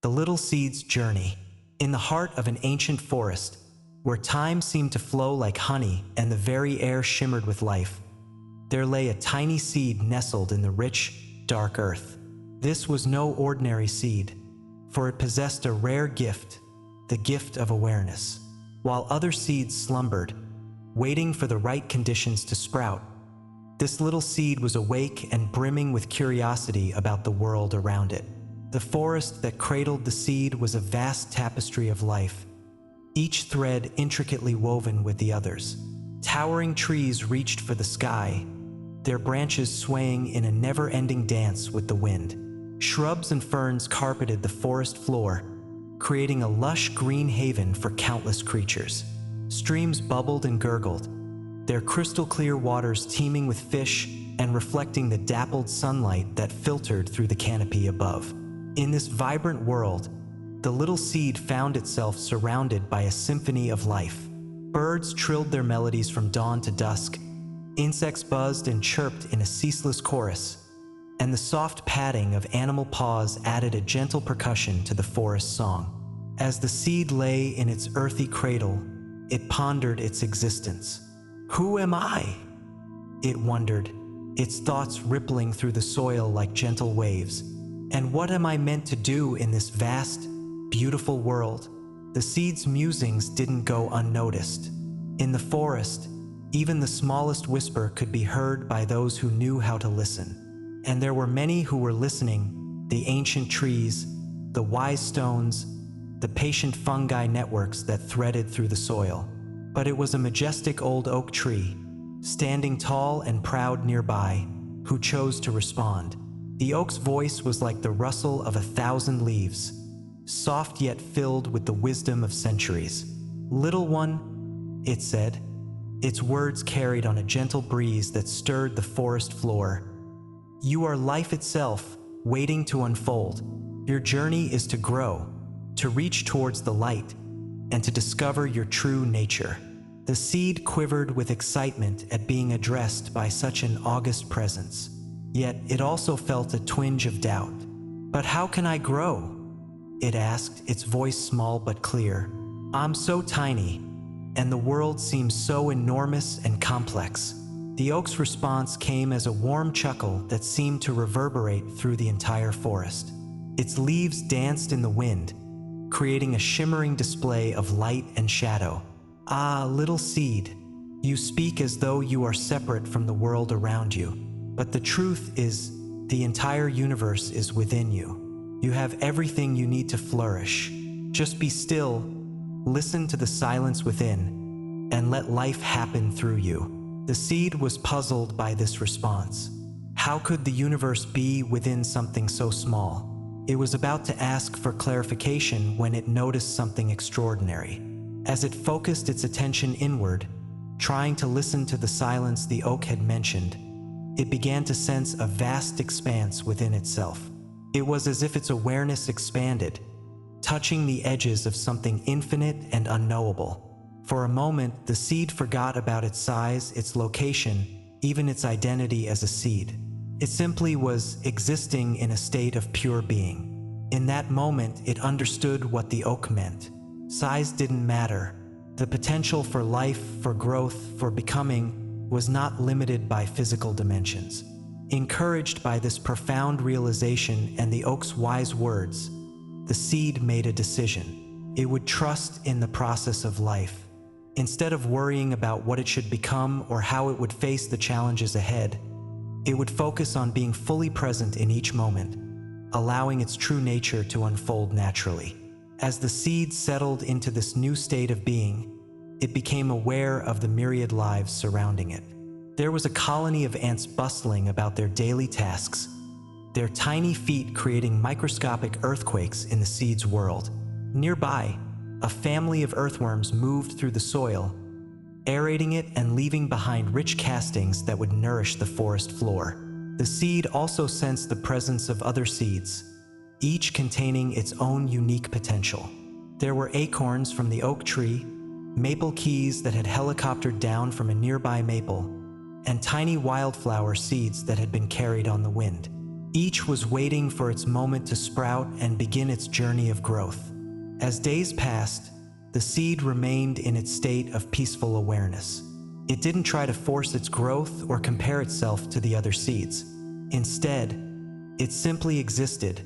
The little seed's journey. In the heart of an ancient forest, where time seemed to flow like honey and the very air shimmered with life, there lay a tiny seed nestled in the rich, dark earth. This was no ordinary seed, for it possessed a rare gift, the gift of awareness. While other seeds slumbered, waiting for the right conditions to sprout, this little seed was awake and brimming with curiosity about the world around it. The forest that cradled the seed was a vast tapestry of life, each thread intricately woven with the others. Towering trees reached for the sky, their branches swaying in a never-ending dance with the wind. Shrubs and ferns carpeted the forest floor, creating a lush green haven for countless creatures. Streams bubbled and gurgled, their crystal-clear waters teeming with fish and reflecting the dappled sunlight that filtered through the canopy above. In this vibrant world, the little seed found itself surrounded by a symphony of life. Birds trilled their melodies from dawn to dusk, insects buzzed and chirped in a ceaseless chorus, and the soft padding of animal paws added a gentle percussion to the forest song. As the seed lay in its earthy cradle, it pondered its existence. Who am I? It wondered, its thoughts rippling through the soil like gentle waves. And what am I meant to do in this vast, beautiful world? The seed's musings didn't go unnoticed. In the forest, even the smallest whisper could be heard by those who knew how to listen. And there were many who were listening: the ancient trees, the wise stones, the patient fungi networks that threaded through the soil. But it was a majestic old oak tree, standing tall and proud nearby, who chose to respond. The oak's voice was like the rustle of 1,000 leaves, soft yet filled with the wisdom of centuries. "Little one," it said, its words carried on a gentle breeze that stirred the forest floor, "you are life itself, waiting to unfold. Your journey is to grow, to reach towards the light, and to discover your true nature." The seed quivered with excitement at being addressed by such an august presence. Yet it also felt a twinge of doubt. "But how can I grow?" it asked, its voice small but clear. "I'm so tiny, and the world seems so enormous and complex." The oak's response came as a warm chuckle that seemed to reverberate through the entire forest. Its leaves danced in the wind, creating a shimmering display of light and shadow. "Ah, little seed, you speak as though you are separate from the world around you. But the truth is, the entire universe is within you. You have everything you need to flourish. Just be still, listen to the silence within, and let life happen through you." The seed was puzzled by this response. How could the universe be within something so small? It was about to ask for clarification when it noticed something extraordinary. As it focused its attention inward, trying to listen to the silence the oak had mentioned, it began to sense a vast expanse within itself. It was as if its awareness expanded, touching the edges of something infinite and unknowable. For a moment, the seed forgot about its size, its location, even its identity as a seed. It simply was existing in a state of pure being. In that moment, it understood what the oak meant. Size didn't matter. The potential for life, for growth, for becoming was not limited by physical dimensions. Encouraged by this profound realization and the oak's wise words, the seed made a decision. It would trust in the process of life. Instead of worrying about what it should become or how it would face the challenges ahead, it would focus on being fully present in each moment, allowing its true nature to unfold naturally. As the seed settled into this new state of being, it became aware of the myriad lives surrounding it. There was a colony of ants bustling about their daily tasks, their tiny feet creating microscopic earthquakes in the seed's world. Nearby, a family of earthworms moved through the soil, aerating it and leaving behind rich castings that would nourish the forest floor. The seed also sensed the presence of other seeds, each containing its own unique potential. There were acorns from the oak tree, maple keys that had helicoptered down from a nearby maple, and tiny wildflower seeds that had been carried on the wind. Each was waiting for its moment to sprout and begin its journey of growth. As days passed, the seed remained in its state of peaceful awareness. It didn't try to force its growth or compare itself to the other seeds. Instead, it simply existed,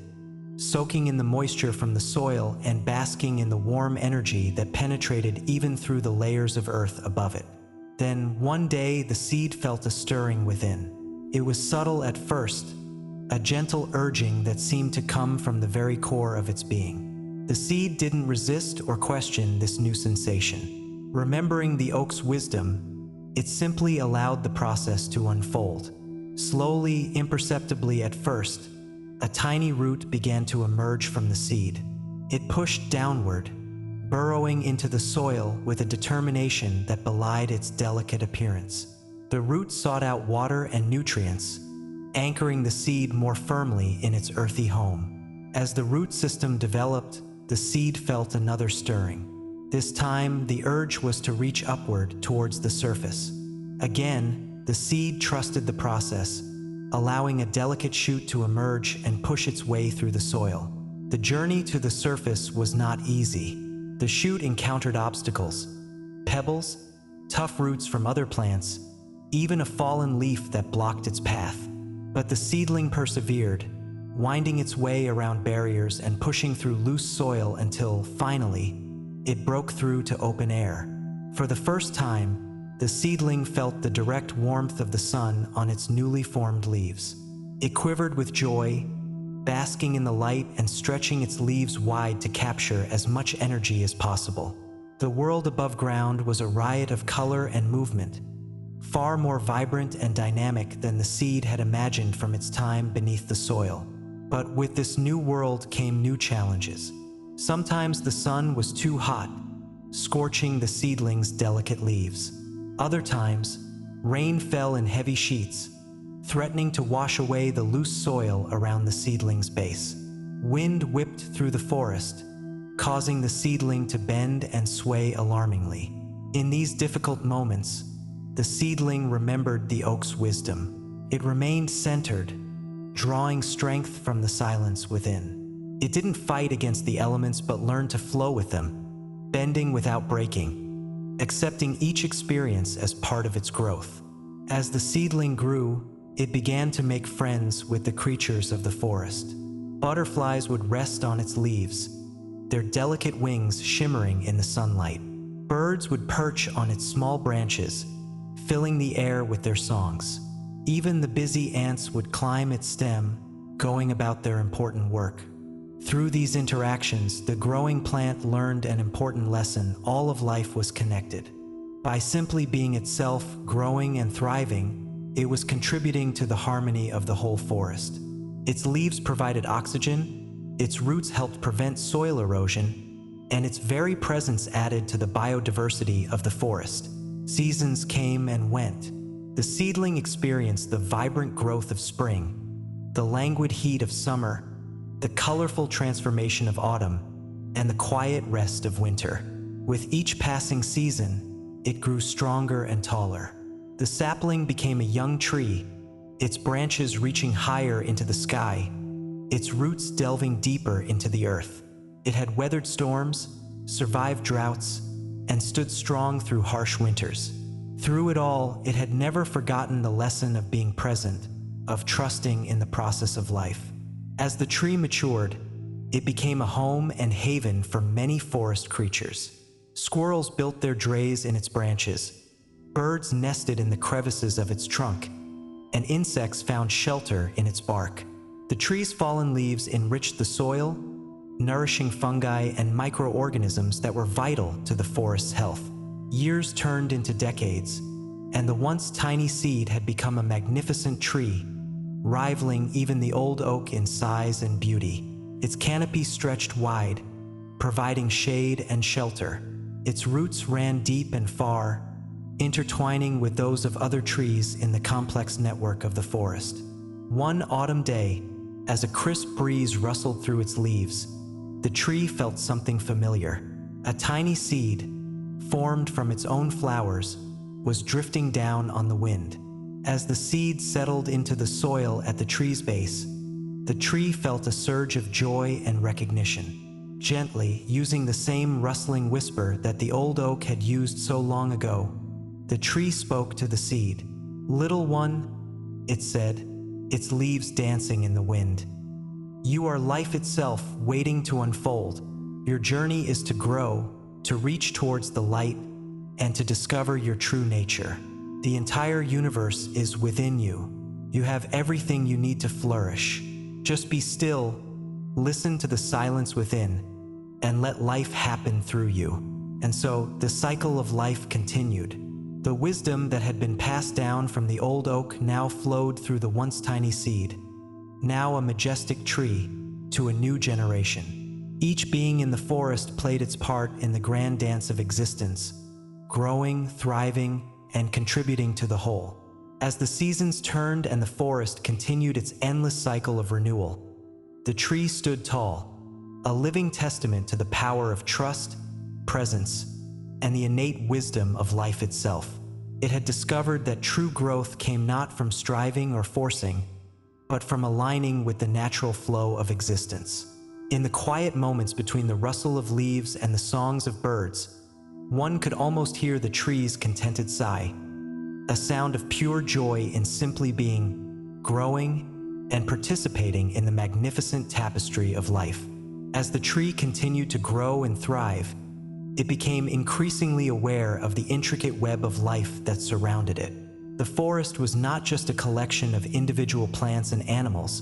soaking in the moisture from the soil and basking in the warm energy that penetrated even through the layers of earth above it. Then, one day, the seed felt a stirring within. It was subtle at first, a gentle urging that seemed to come from the very core of its being. The seed didn't resist or question this new sensation. Remembering the oak's wisdom, it simply allowed the process to unfold. Slowly, imperceptibly at first, a tiny root began to emerge from the seed. It pushed downward, burrowing into the soil with a determination that belied its delicate appearance. The root sought out water and nutrients, anchoring the seed more firmly in its earthy home. As the root system developed, the seed felt another stirring. This time, the urge was to reach upward towards the surface. Again, the seed trusted the process, allowing a delicate shoot to emerge and push its way through the soil. The journey to the surface was not easy. The shoot encountered obstacles, pebbles, tough roots from other plants, even a fallen leaf that blocked its path. But the seedling persevered, winding its way around barriers and pushing through loose soil until, finally, it broke through to open air. For the first time, the seedling felt the direct warmth of the sun on its newly formed leaves. It quivered with joy, basking in the light and stretching its leaves wide to capture as much energy as possible. The world above ground was a riot of color and movement, far more vibrant and dynamic than the seed had imagined from its time beneath the soil. But with this new world came new challenges. Sometimes the sun was too hot, scorching the seedling's delicate leaves. Other times, rain fell in heavy sheets, threatening to wash away the loose soil around the seedling's base. Wind whipped through the forest, causing the seedling to bend and sway alarmingly. In these difficult moments, the seedling remembered the oak's wisdom. It remained centered, drawing strength from the silence within. It didn't fight against the elements but learned to flow with them, bending without breaking, accepting each experience as part of its growth. As the seedling grew, it began to make friends with the creatures of the forest. Butterflies would rest on its leaves, their delicate wings shimmering in the sunlight. Birds would perch on its small branches, filling the air with their songs. Even the busy ants would climb its stem, going about their important work. Through these interactions, the growing plant learned an important lesson: all of life was connected. By simply being itself, growing and thriving, it was contributing to the harmony of the whole forest. Its leaves provided oxygen, its roots helped prevent soil erosion, and its very presence added to the biodiversity of the forest. Seasons came and went. The seedling experienced the vibrant growth of spring, the languid heat of summer, the colorful transformation of autumn, and the quiet rest of winter. With each passing season, it grew stronger and taller. The sapling became a young tree, its branches reaching higher into the sky, its roots delving deeper into the earth. It had weathered storms, survived droughts, and stood strong through harsh winters. Through it all, it had never forgotten the lesson of being present, of trusting in the process of life. As the tree matured, it became a home and haven for many forest creatures. Squirrels built their drays in its branches, birds nested in the crevices of its trunk, and insects found shelter in its bark. The tree's fallen leaves enriched the soil, nourishing fungi and microorganisms that were vital to the forest's health. Years turned into decades, and the once tiny seed had become a magnificent tree, rivaling even the old oak in size and beauty. Its canopy stretched wide, providing shade and shelter. Its roots ran deep and far, intertwining with those of other trees in the complex network of the forest. One autumn day, as a crisp breeze rustled through its leaves, the tree felt something familiar. A tiny seed, formed from its own flowers, was drifting down on the wind. As the seed settled into the soil at the tree's base, The tree felt a surge of joy and recognition. Gently, using the same rustling whisper that the old oak had used so long ago, the tree spoke to the seed. "Little one," it said, its leaves dancing in the wind. "You are life itself waiting to unfold. Your journey is to grow, to reach towards the light, and to discover your true nature. The entire universe is within you. You have everything you need to flourish. Just be still, listen to the silence within, and let life happen through you." And so, the cycle of life continued. The wisdom that had been passed down from the old oak now flowed through the once tiny seed, now a majestic tree, to a new generation. Each being in the forest played its part in the grand dance of existence, growing, thriving, and contributing to the whole. As the seasons turned and the forest continued its endless cycle of renewal, the tree stood tall, a living testament to the power of trust, presence, and the innate wisdom of life itself. It had discovered that true growth came not from striving or forcing, but from aligning with the natural flow of existence. In the quiet moments between the rustle of leaves and the songs of birds, one could almost hear the tree's contented sigh, a sound of pure joy in simply being, growing, and participating in the magnificent tapestry of life. As the tree continued to grow and thrive, it became increasingly aware of the intricate web of life that surrounded it. The forest was not just a collection of individual plants and animals,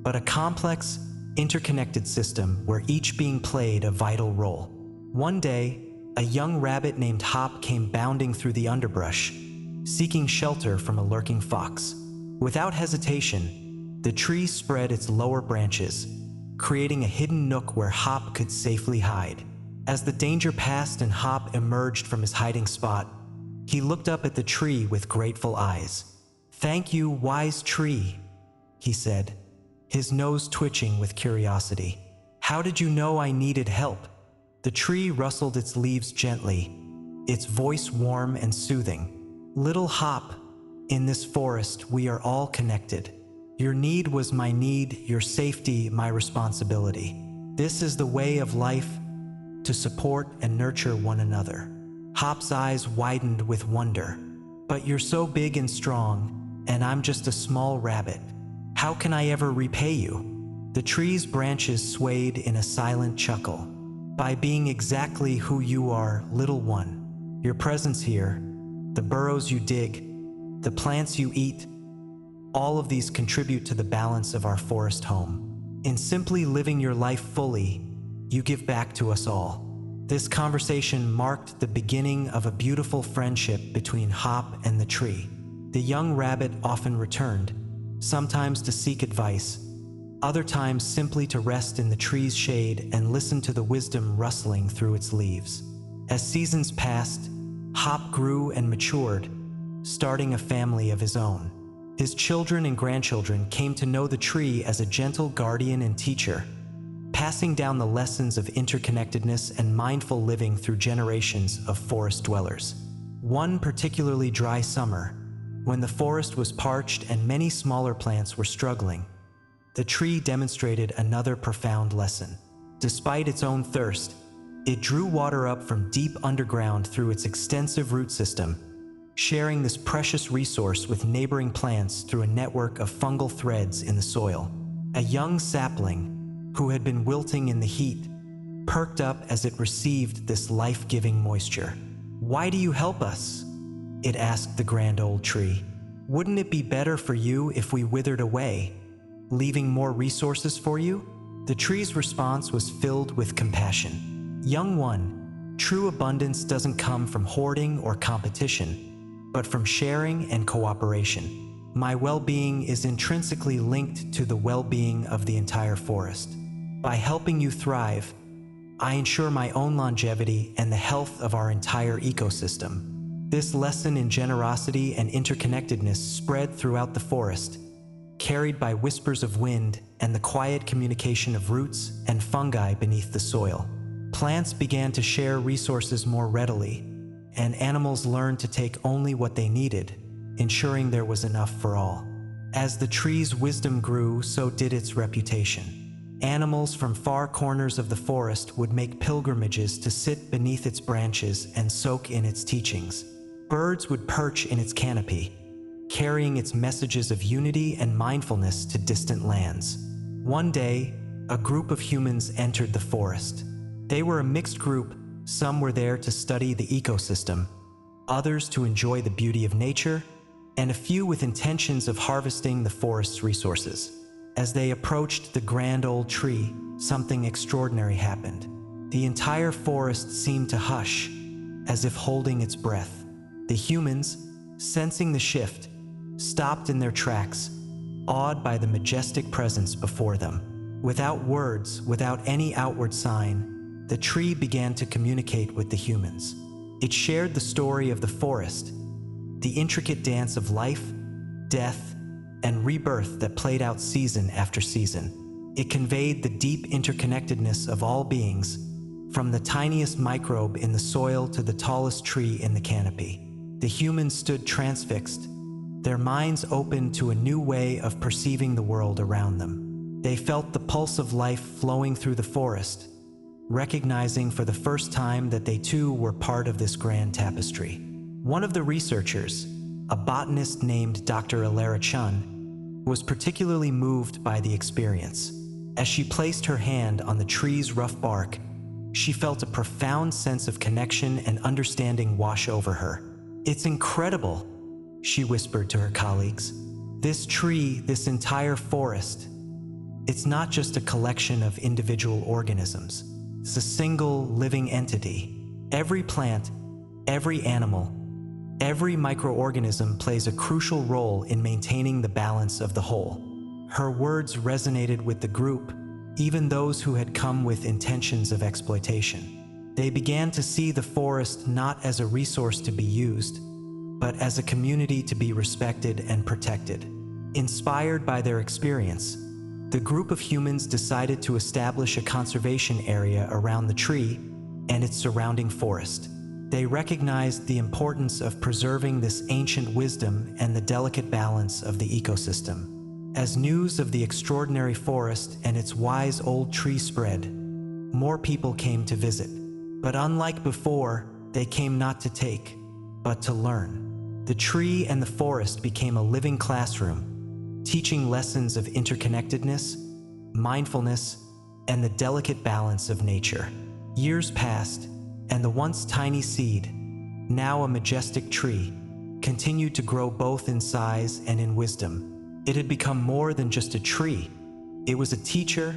but a complex, interconnected system where each being played a vital role. One day, a young rabbit named Hop came bounding through the underbrush, seeking shelter from a lurking fox. Without hesitation, the tree spread its lower branches, creating a hidden nook where Hop could safely hide. As the danger passed and Hop emerged from his hiding spot, he looked up at the tree with grateful eyes. "Thank you, wise tree," he said, his nose twitching with curiosity. "How did you know I needed help?" The tree rustled its leaves gently, its voice warm and soothing. "Little Hop, in this forest we are all connected. Your need was my need, your safety my responsibility. This is the way of life, to support and nurture one another." Hop's eyes widened with wonder. "But you're so big and strong, and I'm just a small rabbit. How can I ever repay you?" The tree's branches swayed in a silent chuckle. "By being exactly who you are, little one. Your presence here, the burrows you dig, the plants you eat, all of these contribute to the balance of our forest home. In simply living your life fully, you give back to us all." This conversation marked the beginning of a beautiful friendship between Hop and the tree. The young rabbit often returned, sometimes to seek advice, other times simply to rest in the tree's shade and listen to the wisdom rustling through its leaves. As seasons passed, Hop grew and matured, starting a family of his own. His children and grandchildren came to know the tree as a gentle guardian and teacher, passing down the lessons of interconnectedness and mindful living through generations of forest dwellers. One particularly dry summer, when the forest was parched and many smaller plants were struggling, the tree demonstrated another profound lesson. Despite its own thirst, it drew water up from deep underground through its extensive root system, sharing this precious resource with neighboring plants through a network of fungal threads in the soil. A young sapling, who had been wilting in the heat, perked up as it received this life-giving moisture. "Why do you help us?" it asked the grand old tree. "Wouldn't it be better for you if we withered away, leaving more resources for you?" The tree's response was filled with compassion. "Young one, true abundance doesn't come from hoarding or competition, but from sharing and cooperation. My well-being is intrinsically linked to the well-being of the entire forest. By helping you thrive, I ensure my own longevity and the health of our entire ecosystem." This lesson in generosity and interconnectedness spread throughout the forest, carried by whispers of wind and the quiet communication of roots and fungi beneath the soil. Plants began to share resources more readily, and animals learned to take only what they needed, ensuring there was enough for all. As the tree's wisdom grew, so did its reputation. Animals from far corners of the forest would make pilgrimages to sit beneath its branches and soak in its teachings. Birds would perch in its canopy, carrying its messages of unity and mindfulness to distant lands. One day, a group of humans entered the forest. They were a mixed group. Some were there to study the ecosystem, others to enjoy the beauty of nature, and a few with intentions of harvesting the forest's resources. As they approached the grand old tree, something extraordinary happened. The entire forest seemed to hush, as if holding its breath. The humans, sensing the shift, stopped in their tracks, awed by the majestic presence before them. Without words, without any outward sign, the tree began to communicate with the humans. It shared the story of the forest, the intricate dance of life, death, and rebirth that played out season after season. It conveyed the deep interconnectedness of all beings, from the tiniest microbe in the soil to the tallest tree in the canopy. The humans stood transfixed, their minds open to a new way of perceiving the world around them. They felt the pulse of life flowing through the forest, recognizing for the first time that they too were part of this grand tapestry. One of the researchers, a botanist named Dr. Alara Chun, was particularly moved by the experience. As she placed her hand on the tree's rough bark, she felt a profound sense of connection and understanding wash over her. "It's incredible," she whispered to her colleagues. "This tree, this entire forest, it's not just a collection of individual organisms. It's a single living entity. Every plant, every animal, every microorganism plays a crucial role in maintaining the balance of the whole." Her words resonated with the group, even those who had come with intentions of exploitation. They began to see the forest not as a resource to be used, but as a community to be respected and protected. Inspired by their experience, the group of humans decided to establish a conservation area around the tree and its surrounding forest. They recognized the importance of preserving this ancient wisdom and the delicate balance of the ecosystem. As news of the extraordinary forest and its wise old tree spread, more people came to visit. But unlike before, they came not to take, but to learn. The tree and the forest became a living classroom, teaching lessons of interconnectedness, mindfulness, and the delicate balance of nature. Years passed, and the once tiny seed, now a majestic tree, continued to grow both in size and in wisdom. It had become more than just a tree. It was a teacher,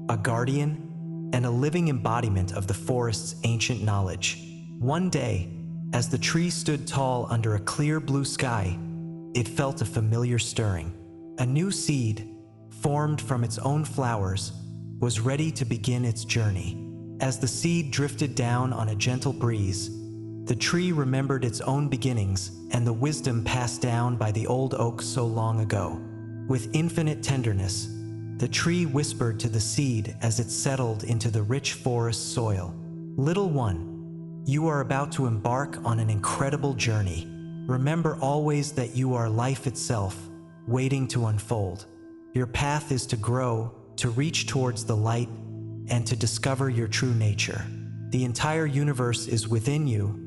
a guardian, and a living embodiment of the forest's ancient knowledge. One day, as the tree stood tall under a clear blue sky, it felt a familiar stirring. A new seed, formed from its own flowers, was ready to begin its journey. As the seed drifted down on a gentle breeze, the tree remembered its own beginnings and the wisdom passed down by the old oak so long ago. With infinite tenderness, the tree whispered to the seed as it settled into the rich forest soil. "Little one, you are about to embark on an incredible journey. Remember always that you are life itself, waiting to unfold. Your path is to grow, to reach towards the light, and to discover your true nature. The entire universe is within you,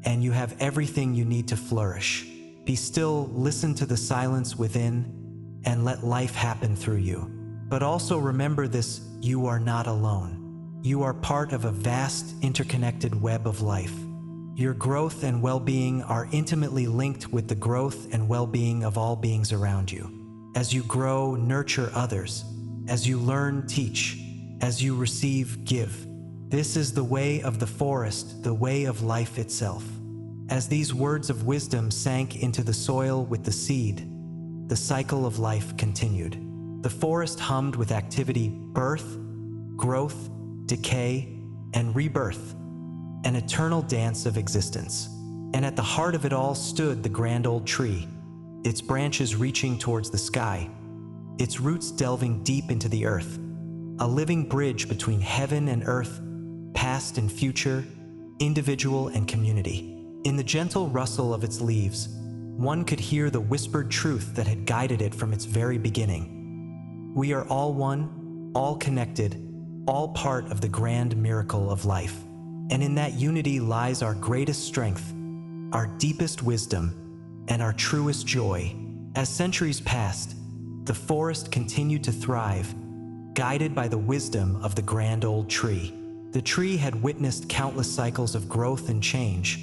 and you have everything you need to flourish. Be still, listen to the silence within, and let life happen through you. But also remember this: you are not alone. You are part of a vast, interconnected web of life. Your growth and well-being are intimately linked with the growth and well-being of all beings around you. As you grow, nurture others. As you learn, teach. As you receive, give. This is the way of the forest, the way of life itself." As these words of wisdom sank into the soil with the seed, the cycle of life continued. The forest hummed with activity: birth, growth, decay, and rebirth, an eternal dance of existence. And at the heart of it all stood the grand old tree, its branches reaching towards the sky, its roots delving deep into the earth, a living bridge between heaven and earth, past and future, individual and community. In the gentle rustle of its leaves, one could hear the whispered truth that had guided it from its very beginning. We are all one, all connected, all part of the grand miracle of life. And in that unity lies our greatest strength, our deepest wisdom, and our truest joy. As centuries passed, the forest continued to thrive, guided by the wisdom of the grand old tree. The tree had witnessed countless cycles of growth and change,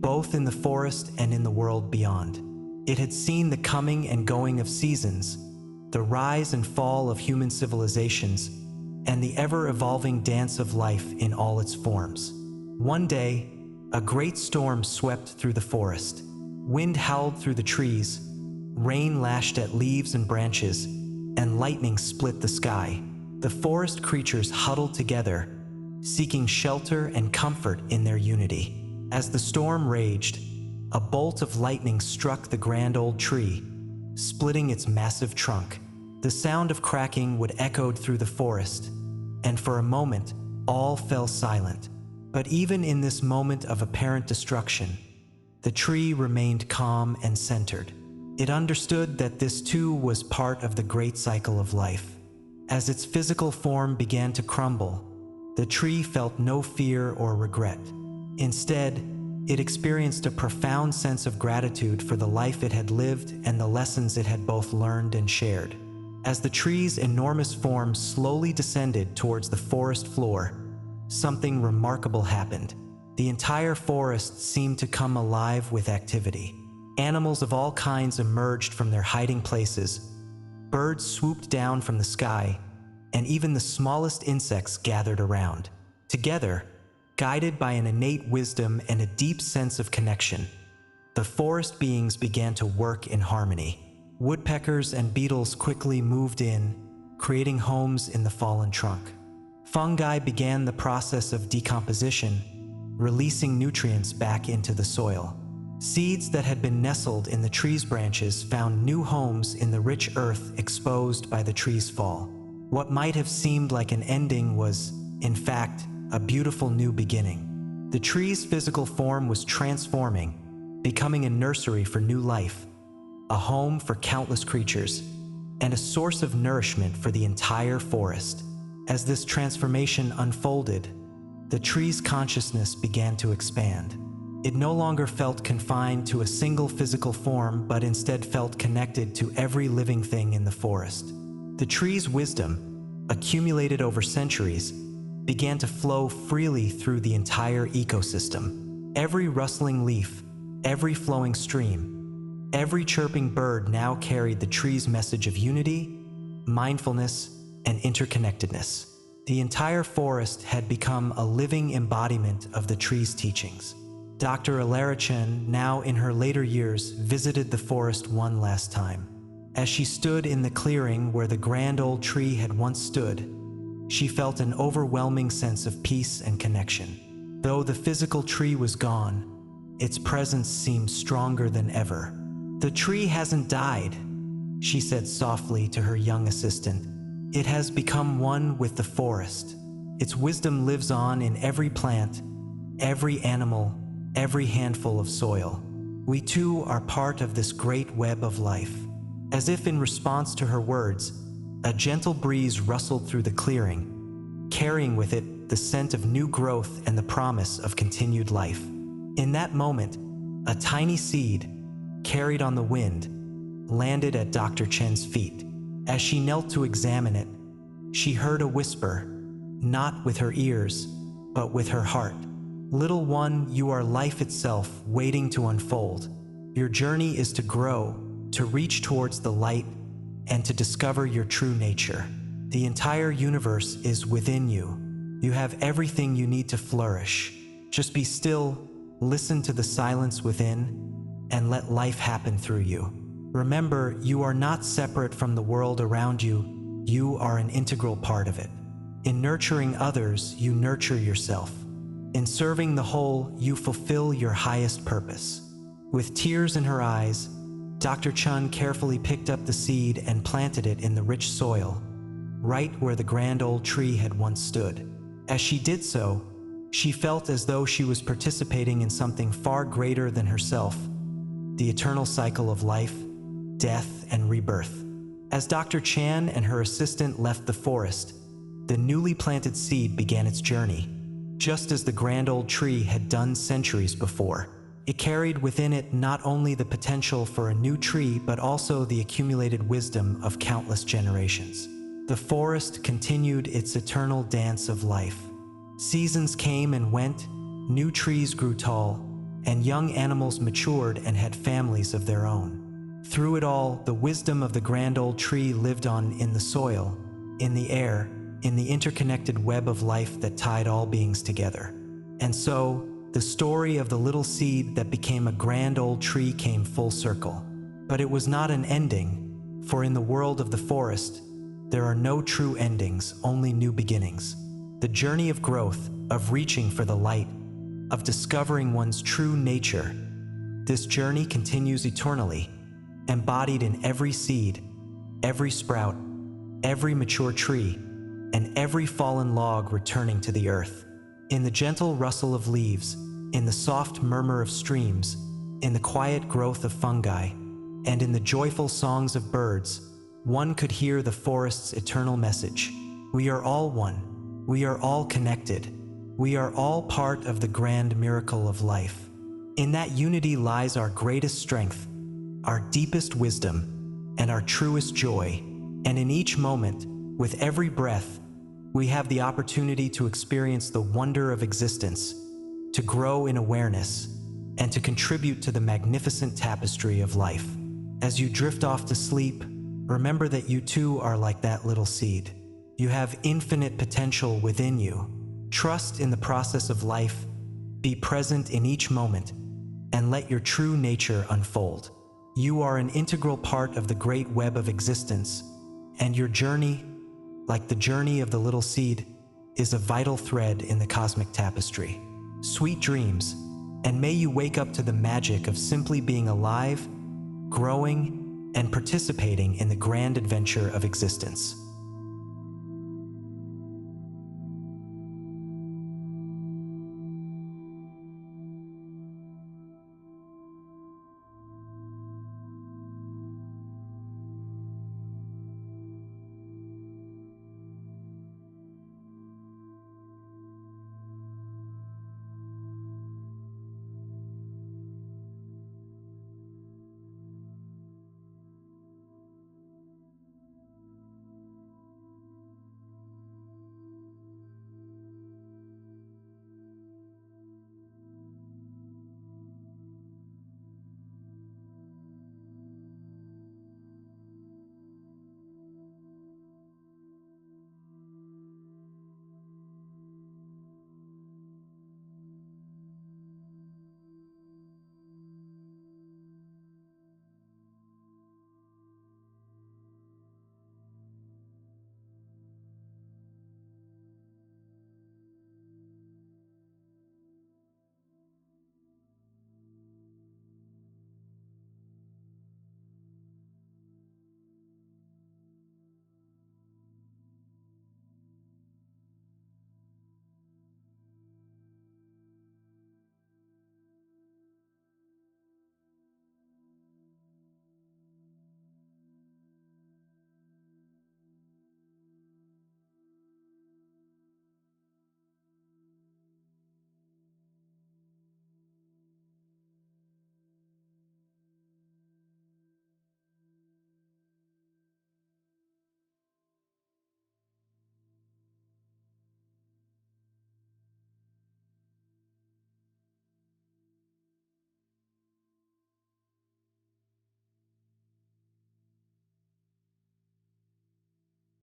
both in the forest and in the world beyond. It had seen the coming and going of seasons, the rise and fall of human civilizations, and the ever-evolving dance of life in all its forms. One day, a great storm swept through the forest. Wind howled through the trees, rain lashed at leaves and branches, and lightning split the sky. The forest creatures huddled together, seeking shelter and comfort in their unity. As the storm raged, a bolt of lightning struck the grand old tree, splitting its massive trunk. The sound of cracking would echoed through the forest, and for a moment, all fell silent. But even in this moment of apparent destruction, the tree remained calm and centered. It understood that this too was part of the great cycle of life. As its physical form began to crumble, the tree felt no fear or regret. Instead, it experienced a profound sense of gratitude for the life it had lived and the lessons it had both learned and shared. As the tree's enormous form slowly descended towards the forest floor, something remarkable happened. The entire forest seemed to come alive with activity. Animals of all kinds emerged from their hiding places, birds swooped down from the sky, and even the smallest insects gathered around. Together, guided by an innate wisdom and a deep sense of connection, the forest beings began to work in harmony. Woodpeckers and beetles quickly moved in, creating homes in the fallen trunk. Fungi began the process of decomposition, releasing nutrients back into the soil. Seeds that had been nestled in the tree's branches found new homes in the rich earth exposed by the tree's fall. What might have seemed like an ending was, in fact, a beautiful new beginning. The tree's physical form was transforming, becoming a nursery for new life, a home for countless creatures, and a source of nourishment for the entire forest. As this transformation unfolded, the tree's consciousness began to expand. It no longer felt confined to a single physical form, but instead felt connected to every living thing in the forest. The tree's wisdom, accumulated over centuries, began to flow freely through the entire ecosystem. Every rustling leaf, every flowing stream, every chirping bird now carried the tree's message of unity, mindfulness, and interconnectedness. The entire forest had become a living embodiment of the tree's teachings. Dr. Alara Chen, now in her later years, visited the forest one last time. As she stood in the clearing where the grand old tree had once stood, she felt an overwhelming sense of peace and connection. Though the physical tree was gone, its presence seemed stronger than ever. "The tree hasn't died," she said softly to her young assistant. "It has become one with the forest. Its wisdom lives on in every plant, every animal, every handful of soil. We too are part of this great web of life." As if in response to her words, a gentle breeze rustled through the clearing, carrying with it the scent of new growth and the promise of continued life. In that moment, a tiny seed, carried on the wind, landed at Dr. Chen's feet. As she knelt to examine it, she heard a whisper, not with her ears, but with her heart. "Little one, you are life itself waiting to unfold. Your journey is to grow, to reach towards the light, and to discover your true nature. The entire universe is within you. You have everything you need to flourish. Just be still, listen to the silence within, and let life happen through you. Remember, you are not separate from the world around you. You are an integral part of it. In nurturing others, you nurture yourself. In serving the whole, you fulfill your highest purpose." With tears in her eyes, Dr. Chun carefully picked up the seed and planted it in the rich soil, right where the grand old tree had once stood. As she did so, she felt as though she was participating in something far greater than herself, the eternal cycle of life, death, and rebirth. As Dr. Chan and her assistant left the forest, the newly planted seed began its journey, just as the grand old tree had done centuries before. It carried within it not only the potential for a new tree, but also the accumulated wisdom of countless generations. The forest continued its eternal dance of life. Seasons came and went, new trees grew tall, and young animals matured and had families of their own. Through it all, the wisdom of the grand old tree lived on in the soil, in the air, in the interconnected web of life that tied all beings together. And so, the story of the little seed that became a grand old tree came full circle. But it was not an ending, for in the world of the forest, there are no true endings, only new beginnings. The journey of growth, of reaching for the light, of discovering one's true nature, this journey continues eternally, embodied in every seed, every sprout, every mature tree, and every fallen log returning to the earth. In the gentle rustle of leaves, in the soft murmur of streams, in the quiet growth of fungi, and in the joyful songs of birds, one could hear the forest's eternal message. We are all one. We are all connected. We are all part of the grand miracle of life. In that unity lies our greatest strength, our deepest wisdom, and our truest joy. And in each moment, with every breath, we have the opportunity to experience the wonder of existence, to grow in awareness, and to contribute to the magnificent tapestry of life. As you drift off to sleep, remember that you too are like that little seed. You have infinite potential within you. Trust in the process of life, be present in each moment, and let your true nature unfold. You are an integral part of the great web of existence, and your journey, like the journey of the little seed, is a vital thread in the cosmic tapestry. Sweet dreams, and may you wake up to the magic of simply being alive, growing, and participating in the grand adventure of existence.